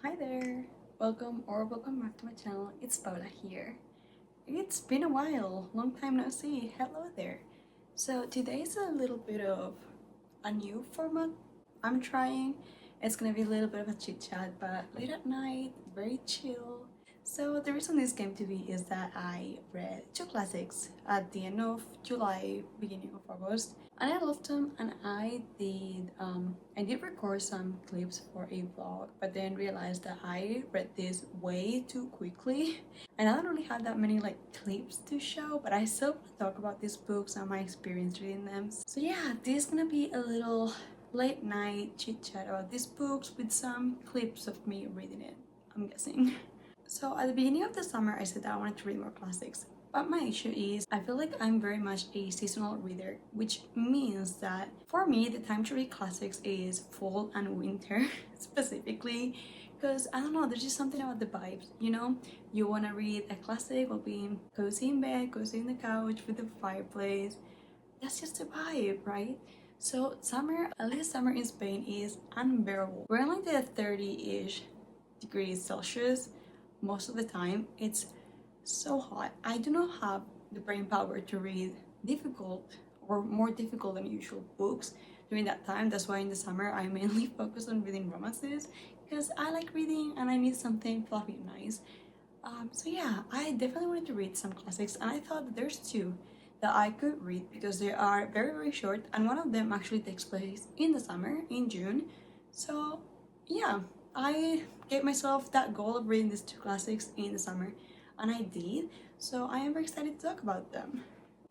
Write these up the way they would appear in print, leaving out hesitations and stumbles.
Hi there! Welcome back to my channel. It's Paula here. It's been a while, long time no see. Hello there. So today is a little bit of a new format I'm trying. It's gonna be a little bit of a chit chat, but late at night, very chill. So the reason this came to be is that I read two classics at the end of July, beginning of August, and I loved them. And I did record some clips for a vlog, but then realized that I read this way too quickly, and I don't really have that many like clips to show. But I still want to talk about these books and my experience reading them. So yeah, this is gonna be a little late night chit chat about these books with some clips of me reading it, I'm guessing. So at the beginning of the summer, I said that I wanted to read more classics. But my issue is, I feel like I'm very much a seasonal reader, which means that for me, the time to read classics is fall and winter, specifically. Because I don't know, there's just something about the vibes, you know? You want to read a classic while being cozy in bed, cozy in the couch with the fireplace. That's just the vibe, right? So summer, at least summer in Spain, is unbearable. We're in like the 30-ish degrees Celsius most of the time. It's so hot. I do not have the brain power to read difficult or more difficult than usual books during that time. That's why in the summer I mainly focus on reading romances, because I like reading and I need something fluffy and nice. So yeah, I definitely wanted to read some classics, and I thought that there's two that I could read because they are very short, and one of them actually takes place in the summer, in June. So yeah, I gave myself that goal of reading these two classics in the summer, and I did. So I am very excited to talk about them.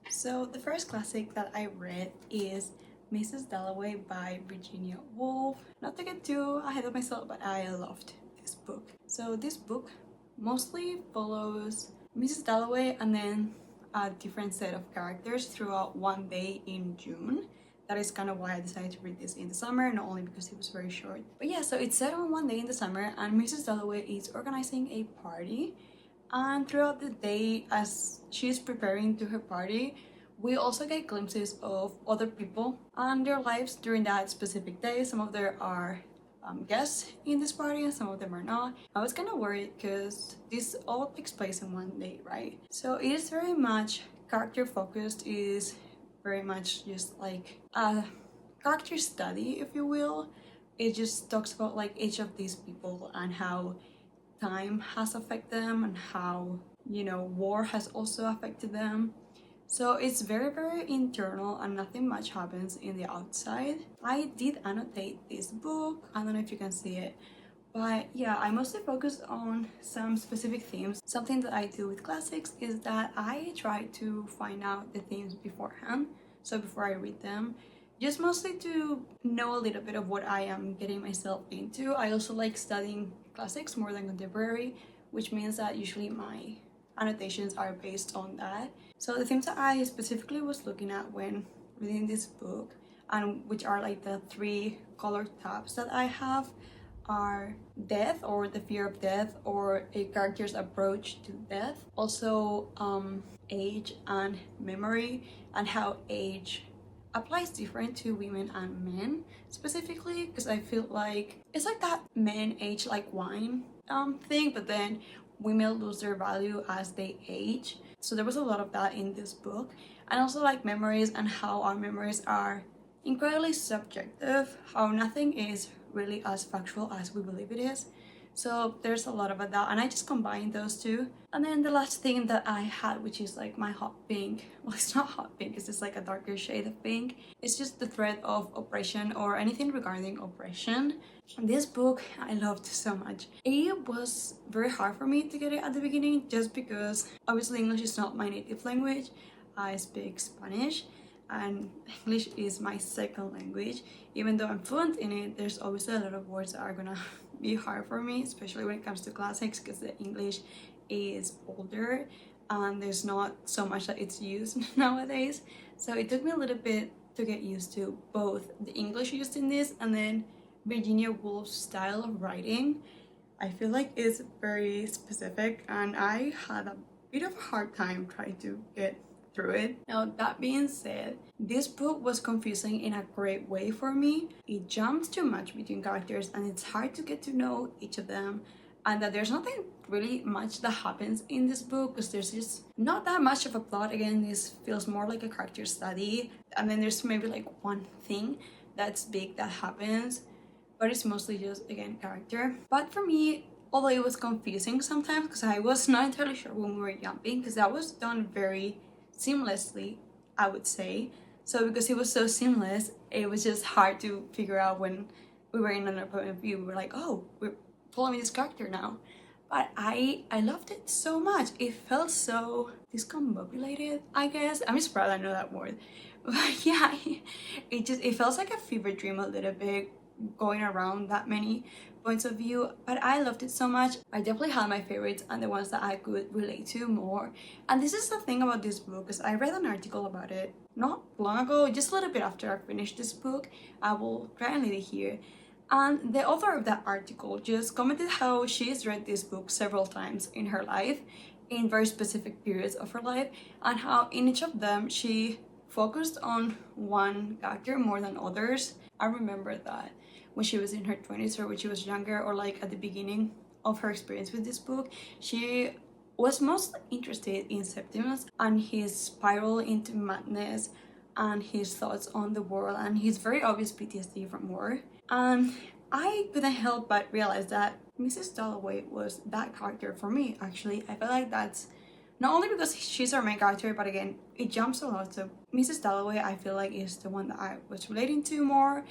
So the first classic that I read is Mrs. Dalloway by Virginia Woolf. Not to get too ahead of myself, but I loved this book. So this book mostly follows Mrs. Dalloway and then a different set of characters throughout one day in June. That is kind of why I decided to read this in the summer, not only because it was very short. But yeah, so it's set on one day in the summer, and Mrs. Dalloway is organizing a party. And throughout the day, as she's preparing to her party, we also get glimpses of other people and their lives during that specific day. Some of them are guests in this party and some of them are not. I was kind of worried because this all takes place in one day, right? So it is very much character focused. It is very much just like a character study, if you will. It just talks about like each of these people and how time has affected them and how, you know, war has also affected them. So it's very internal and nothing much happens in the outside. I did annotate this book. I don't know if you can see it, but yeah, I mostly focused on some specific themes. Something that I do with classics is that I try to find out the themes beforehand, so before I read them, just mostly to know a little bit of what I am getting myself into. I also like studying classics more than contemporary, which means that usually my annotations are based on that. So the themes that I specifically was looking at when reading this book, and which are like the three color tabs that I have, are death, or the fear of death, or a character's approach to death. Also age and memory, and how age applies different to women and men, specifically because I feel like it's like that men age like wine thing, but then women lose their value as they age. So there was a lot of that in this book. And also like memories, and how our memories are incredibly subjective, how nothing is really as factual as we believe it is. So there's a lot of that, and I just combined those two. And then the last thing that I had, which is like my hot pink, well, it's not hot pink, it's just like a darker shade of pink. It's just the thread of oppression, or anything regarding oppression. This book I loved so much. It was very hard for me to get it at the beginning, just because obviously English is not my native language. I speak Spanish, and English is my second language. Even though I'm fluent in it, there's always a lot of words that are gonna be hard for me, especially when it comes to classics, because the English is older and there's not so much that it's used nowadays. So it took me a little bit to get used to both the English used in this and then Virginia Woolf's style of writing. I feel like it's very specific, and I had a bit of a hard time trying to get through it. Now, that being said, this book was confusing in a great way for me. It jumps too much between characters and it's hard to get to know each of them, and that there's nothing really much that happens in this book because there's just not that much of a plot. Again, this feels more like a character study, and then there's maybe like one thing that's big that happens, but it's mostly just, again, character. But for me, although it was confusing sometimes because I was not entirely sure when we were jumping, because that was done very seamlessly, I would say. So because it was so seamless, it was just hard to figure out when we were in another point of view. We were like, oh, we're following this character now. But I loved it so much. It felt so discombobulated, I guess. I'm just proud I know that word. But yeah, it feels like a fever dream a little bit, going around that many points of view, but I loved it so much. I definitely had my favorites and the ones that I could relate to more. And this is the thing about this book, because I read an article about it not long ago, just a little bit after I finished this book. I will try and leave it here. And the author of that article just commented how she's read this book several times in her life, in very specific periods of her life, and how in each of them she focused on one character more than others. I remember that when she was in her 20s or when she was younger, or like at the beginning of her experience with this book, she was most interested in Septimus and his spiral into madness and his thoughts on the world and his very obvious PTSD from war. And I couldn't help but realize that Mrs. Dalloway was that character for me, actually. I feel like that's not only because she's our main character, but again, it jumps a lot. So Mrs. Dalloway, I feel like, is the one that I was relating to more,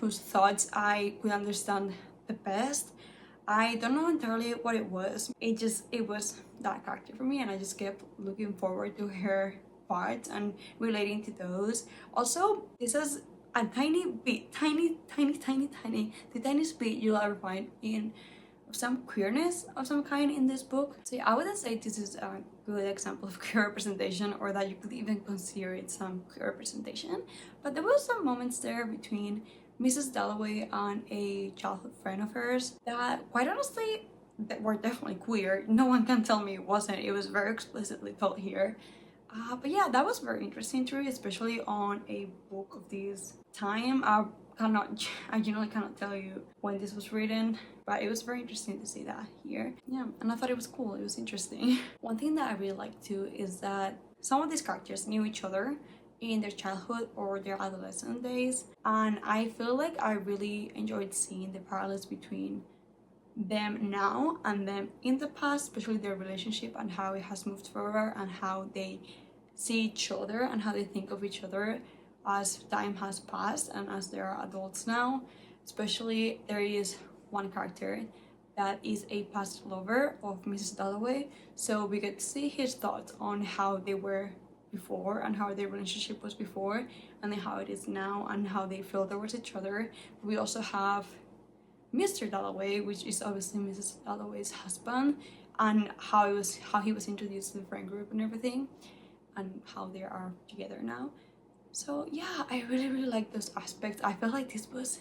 whose thoughts I could understand the best. I don't know entirely what it was. It was that character for me, and I just kept looking forward to her parts and relating to those. Also, this is a tiny bit, the tiniest bit you'll ever find in some queerness of some kind in this book. So yeah, I wouldn't say this is a good example of queer representation, or that you could even consider it some queer representation, but there was some moments there between Mrs. Dalloway and a childhood friend of hers that, quite honestly, that were definitely queer. No one can tell me it wasn't. It was very explicitly told here. But yeah, that was very interesting to read, especially on a book of this time. I generally cannot tell you when this was written, but it was very interesting to see that here. Yeah, and I thought it was cool. It was interesting. One thing that I really like too is that some of these characters knew each other in their childhood or their adolescent days, and I feel like I really enjoyed seeing the parallels between them now and them in the past, especially their relationship and how it has moved forward and how they see each other and how they think of each other as time has passed and as they are adults now. Especially, there is one character that is a past lover of Mrs. Dalloway, so we get to see his thoughts on how they were before and how their relationship was before, and then how it is now and how they feel towards each other. We also have Mr. Dalloway, which is obviously Mrs. Dalloway's husband, and how he was introduced to the friend group and everything, and how they are together now. So yeah, I really like those aspects. I felt like this was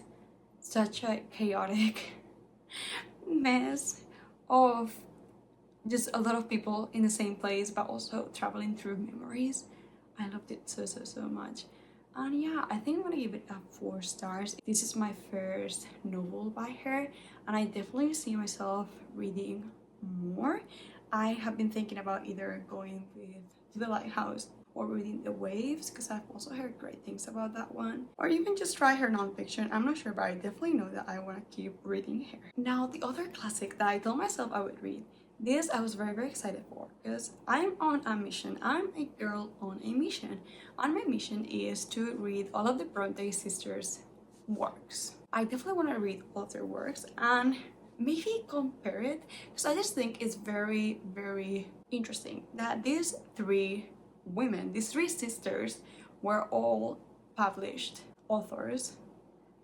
such a chaotic mess of just a lot of people in the same place, but also traveling through memories. I loved it so much. And yeah, I think I'm gonna give it a 4 stars. This is my first novel by her, and I definitely see myself reading more. I have been thinking about either going to the lighthouse or reading The Waves, because I've also heard great things about that one, or even just try her nonfiction. I'm not sure, but I definitely know that I want to keep reading her. Now, the other classic that I told myself I would read, this I was very excited for, because I'm on a mission. I'm a girl on a mission, and my mission is to read all of the Brontë sisters' works. I definitely want to read all of their works and maybe compare it, because I just think it's very interesting that these three sisters were all published authors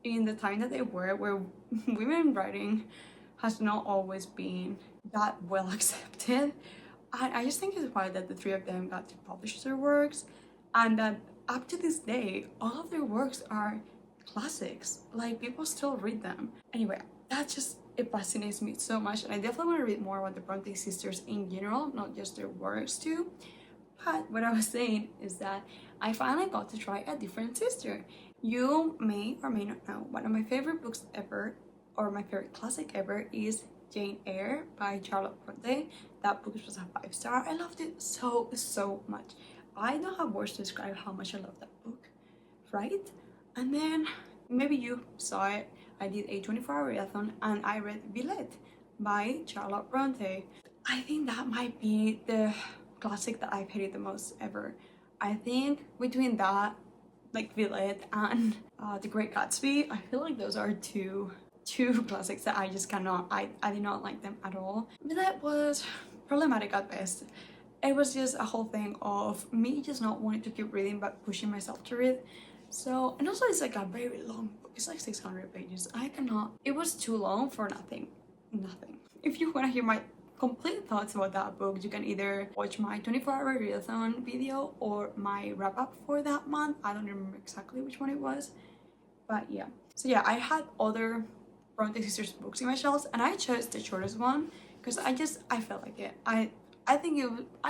in the time that they were, where women writing has not always been that well accepted. And I just think it's wild that the three of them got to publish their works, and that up to this day all of their works are classics. Like, people still read them. Anyway, it fascinates me so much, and I definitely want to read more about the Brontë sisters in general, not just their works too. But what I was saying is that I finally got to try a different sister. You may or may not know, one of my favorite books ever, or my favorite classic ever, is Jane Eyre by Charlotte Brontë. That book was a 5-star. I loved it so much. I don't have words to describe how much I love that book, right? And then maybe you saw it. I did a 24-hour readathon and I read Villette by Charlotte Brontë. I think that might be the classic that I've hated the most ever. I think between that, like Villette and The Great Gatsby, I feel like those are two classics that I just cannot, I did not like them at all. Villette was problematic at best. It was just a whole thing of me just not wanting to keep reading but pushing myself to read. So, and also it's like a very long book. It's like 600 pages. I cannot, it was too long for nothing. If you want to hear my complete thoughts about that book, you can either watch my 24-hour readathon video or my wrap-up for that month. I don't remember exactly which one it was, but yeah. So yeah, I had other Brontë sisters books in my shelves and I chose the shortest one because I felt like it. I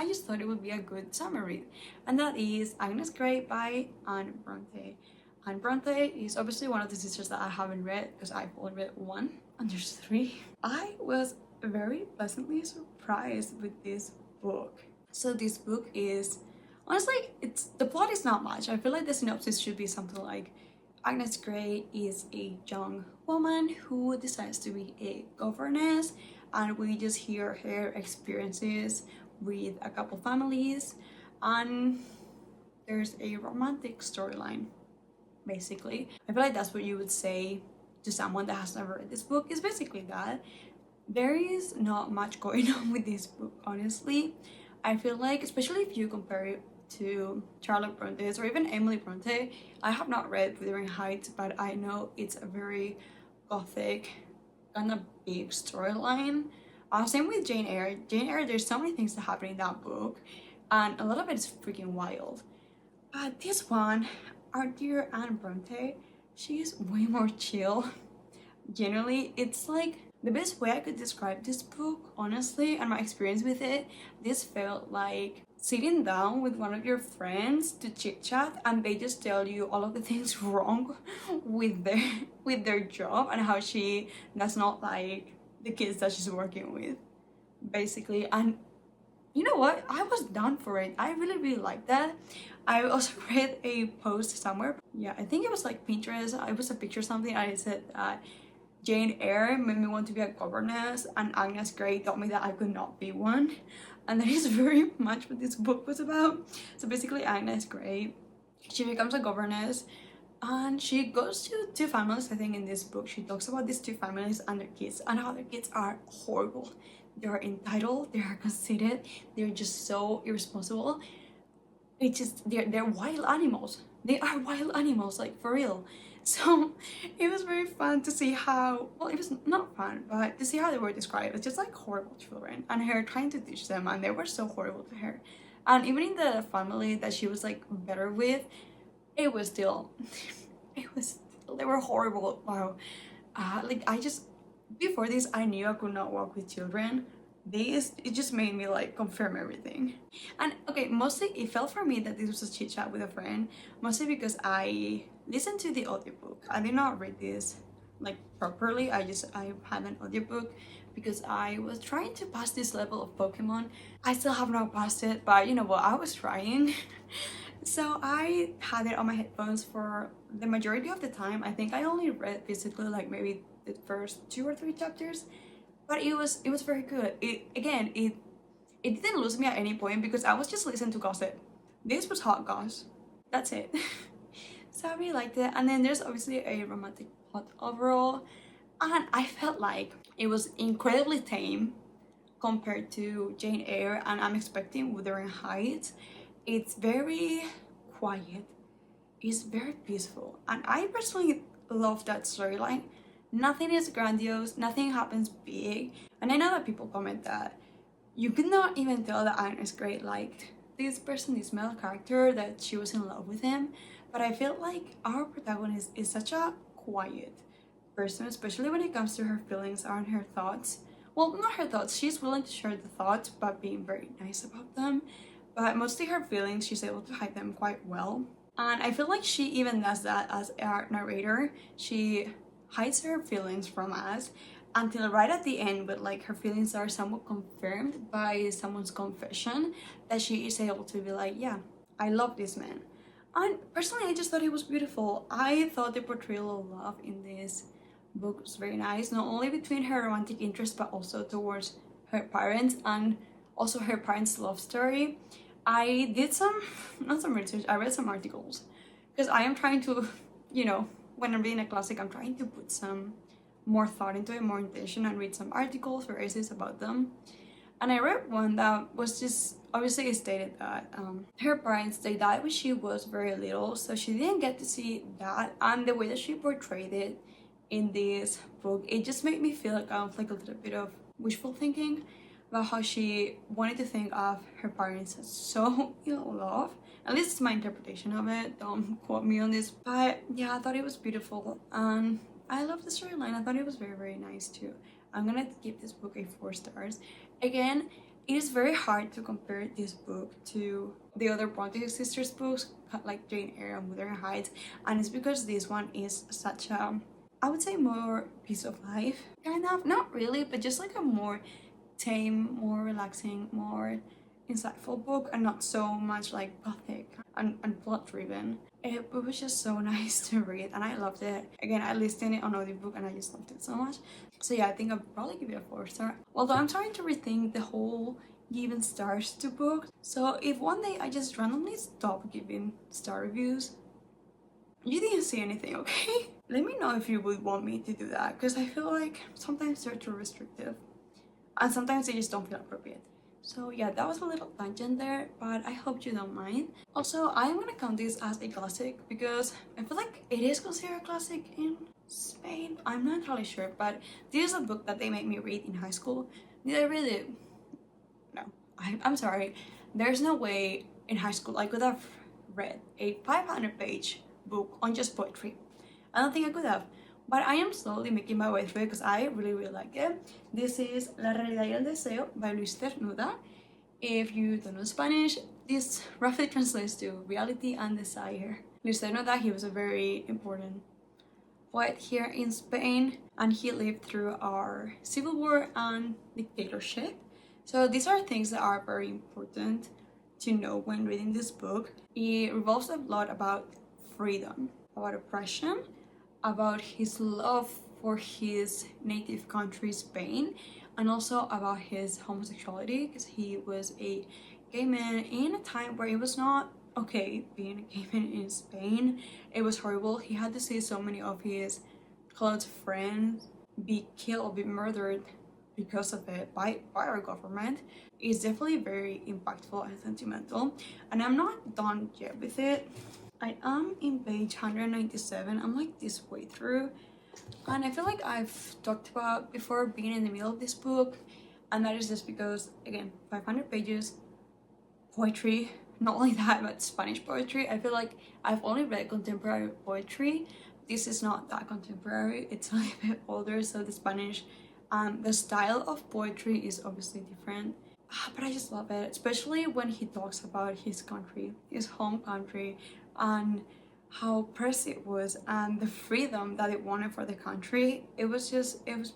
just thought it would be a good summer read, and that is Agnes Grey by Anne Brontë. Anne Brontë is obviously one of the sisters that I haven't read because I've only read one and there's 3. I was very pleasantly surprised with this book. So this book is, honestly, the plot is not much. I feel like the synopsis should be something like Agnes Grey is a young woman who decides to be a governess, and we just hear her experiences with a couple families, and there's a romantic storyline, basically. I feel like that's what you would say to someone that has never read this book, is basically that. There is not much going on with this book, honestly. I feel like, especially if you compare it to Charlotte Bronte's or even Emily Brontë. I have not read Wuthering Heights, but I know it's a very gothic, kind of big storyline. Same with Jane Eyre. Jane Eyre, there's so many things that happen in that book, and a lot of it is freaking wild. But this one, our dear Anne Brontë, she's way more chill. Generally, it's like the best way I could describe this book, honestly, and my experience with it, this felt like sitting down with one of your friends to chit chat and they just tell you all of the things wrong with their job and how she does not like the kids that she's working with, basically. And you know what, I was down for it. I really liked that. I also read a post somewhere, yeah, I think it was like Pinterest, it was a picture or something, and it said Jane Eyre made me want to be a governess and Agnes Grey taught me that I could not be one. And that is very much what this book was about. So basically Agnes Grey, she becomes a governess and she goes to 2 families. I think in this book she talks about these 2 families and their kids and how their kids are horrible. They are entitled, they are conceited, they're just so irresponsible. It's just, they're wild animals. They are wild animals, like for real. So it was very fun to see how, well, it was not fun, but to see how they were described as just like horrible children and her trying to teach them, and they were so horrible to her. And even in the family that she was like better with, it was still, they were horrible. Wow. Like before this, I knew I could not work with children. It just made me like confirm everything. And okay, mostly it felt for me that this was a chit chat with a friend, mostly because I listened to the audiobook. I did not read this like properly. I had an audiobook because I was trying to pass this level of Pokemon. I still have not passed it, but you know what, I was trying. So I had it on my headphones for the majority of the time. I think I only read physically like maybe the first 2 or 3 chapters, but it was very good. It didn't lose me at any point because I was just listening to gossip. This was hot goss. That's it. So I really liked it. And then there's obviously a romantic plot overall, and I felt like it was incredibly tame compared to Jane Eyre, and I'm expecting Wuthering Heights. It's very quiet, it's very peaceful, and I personally love that storyline. Nothing is grandiose, nothing happens big, and I know that people comment that you could not even tell that Agnes Grey liked this person, this male character, that she was in love with him. But I feel like our protagonist is such a quiet person, especially when it comes to her feelings and her thoughts. Well, not her thoughts, she's willing to share the thoughts, but being very nice about them. but mostly her feelings, she's able to hide them quite well. And I feel like she even does that as a narrator. She hides her feelings from us until right at the end, but like her feelings are somewhat confirmed by someone's confession, that she is able to be like, yeah, I love this man. And personally, I just thought it was beautiful. I thought the portrayal of love in this book was very nice, not only between her romantic interest but also towards her parents, and also her parents' love story. I did some, not some research, I read some articles, because I am trying to, you know, when I'm reading a classic, I'm trying to put some more thought into it, more intention, and read some articles or essays about them. And I read one that was just obviously it stated that her parents, they died when she was very little, so she didn't get to see that. And the way that she portrayed it in this book, it just made me feel like like a little bit of wishful thinking about how she wanted to think of her parents as so ill love. At least it's my interpretation of it, don't quote me on this. But yeah, I thought it was beautiful, and I love the storyline. I thought it was very, very nice too. I'm gonna give this book a 4 stars. Again, it is very hard to compare this book to the other Brontë sisters books, like Jane Eyre and Wuthering Heights, and it's because this one is such a, I would say, more piece of life, kind of. Not really, but just like a more tame, more relaxing, more insightful book, and not so much like gothic and plot driven. It was just so nice to read, and I loved it. Again, I listened it on audiobook and I just loved it so much. So yeah, I think I'll probably give it a 4 star. Although I'm trying to rethink the whole giving stars to books. So if one day I just randomly stop giving star reviews, you didn't see anything, okay? Let me know if you would want me to do that, because I feel like sometimes they're too restrictive and sometimes they just don't feel appropriate. So yeah, that was a little tangent there, but I hope you don't mind. Also, I'm gonna count this as a classic because I feel like it is considered a classic in Spain. I'm not entirely sure, but this is a book that they made me read in high school. Did I read it? No. I'm sorry. There's no way in high school I could have read a 500-page book on just poetry. I don't think I could have. But I am slowly making my way through it because I really, really like it. This is La realidad y el deseo by Luis Cernuda. If you don't know Spanish, this roughly translates to reality and desire. Luis Cernuda, he was a very important poet here in Spain, and he lived through our civil war and dictatorship. So these are things that are very important to know when reading this book. It revolves a lot about freedom, about oppression, about his love for his native country, Spain, and also about his homosexuality, because he was a gay man in a time where it was not okay being a gay man in Spain. It was horrible. He had to see so many of his close friends be killed or be murdered because of it by our government. It's definitely very impactful and sentimental, and I'm not done yet with it. I am in page 197. I'm like this way through, and I feel like I've talked about before being in the middle of this book, and that is just because, again, 500 pages, poetry, not only that, but Spanish poetry. I feel like I've only read contemporary poetry. This is not that contemporary, it's a little bit older, so the Spanish, the style of poetry is obviously different. But I just love it, especially when he talks about his country, his home country, and how precious it was and the freedom that it wanted for the country. It was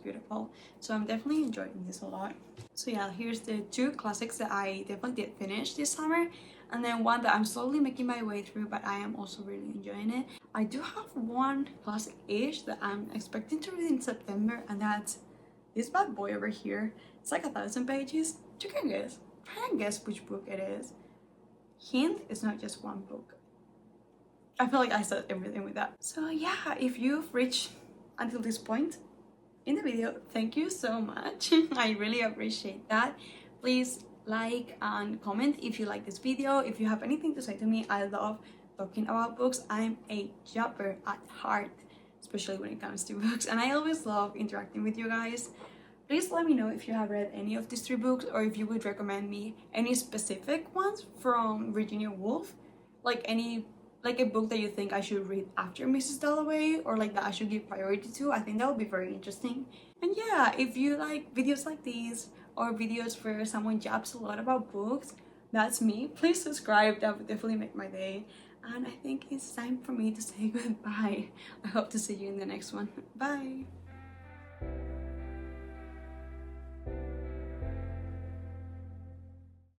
beautiful. So I'm definitely enjoying this a lot. So yeah, here's the 2 classics that I definitely did finish this summer, and then one that I'm slowly making my way through, but I am also really enjoying it. I do have one classic-ish that I'm expecting to read in September, and that's this bad boy over here. It's like 1,000 pages. You can guess. Try and guess which book it is. Hint, it's not just one book. I feel like I said everything with that. So yeah, if you've reached until this point in the video, thank you so much. I really appreciate that. Please like and comment if you like this video. If you have anything to say to me, I love talking about books. I'm a jabber at heart, especially when it comes to books, and I always love interacting with you guys. Please let me know if you have read any of these 3 books, or if you would recommend me any specific ones from Virginia Woolf, like a book that you think I should read after Mrs. Dalloway, or like that I should give priority to. I think that would be very interesting. And yeah, if you like videos like these or videos where someone jabs a lot about books, that's me. Please subscribe, that would definitely make my day. And I think it's time for me to say goodbye. I hope to see you in the next one. Bye.